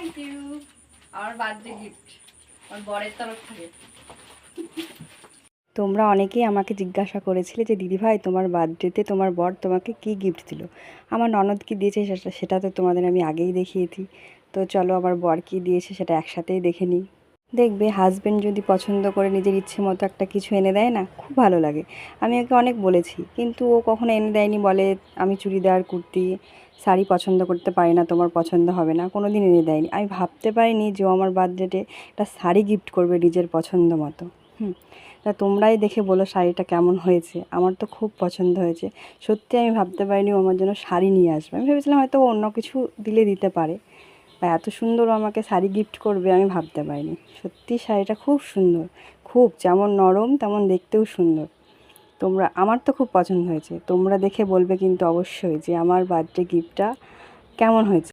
Thank you. আমার birthday gift আমার বরের তরফ থেকে। তোমরা অনেকেই আমাকে জিজ্ঞাসা করেছিলে যে দিদিভাই তোমার বার্থডেতে তোমার বর তোমাকে কি গিফট দিল। আমার ননদ কি দিয়েছে সেটা তো তোমাদের আমি আগেই দেখিয়েছি। তো চলো আমার বর কি দিয়েছে সেটা একসাথেই দেখে নিই। দেখবে হাজব্যান্ড যদি পছন্দ করে নিজের ইচ্ছে মতো একটা কিছু এনে দেয় না, খুব ভালো লাগে। আমি ওকে অনেক বলেছি, কিন্তু ও কখনো এনে দেয়নি। বলে আমি চুড়িদার কুর্তি শাড়ি পছন্দ করতে পারি না, তোমার পছন্দ হবে না, কোনো দিন এনে দেয়নি। আমি ভাবতে পারিনি যে ও আমার বার্থডেতে একটা শাড়ি গিফট করবে নিজের পছন্দ মতো। তা তোমরাই দেখে বলো শাড়িটা কেমন হয়েছে। আমার তো খুব পছন্দ হয়েছে। সত্যি আমি ভাবতে পারিনি ও আমার জন্য শাড়ি নিয়ে আসবে। আমি ভেবেছিলাম হয়তো ও অন্য কিছু দিলে দিতে পারে, বা এত সুন্দর ও আমাকে শাড়ি গিফট করবে আমি ভাবতে পারিনি। সত্যি শাড়িটা খুব সুন্দর, খুব যেমন নরম তেমন দেখতেও সুন্দর। আমার তো খুব পছন্দ হয়েছে। তোমরা দেখে বলবে কিন্তু অবশ্যই যে আমার বার্থডে গিফটটা কেমন হয়েছে।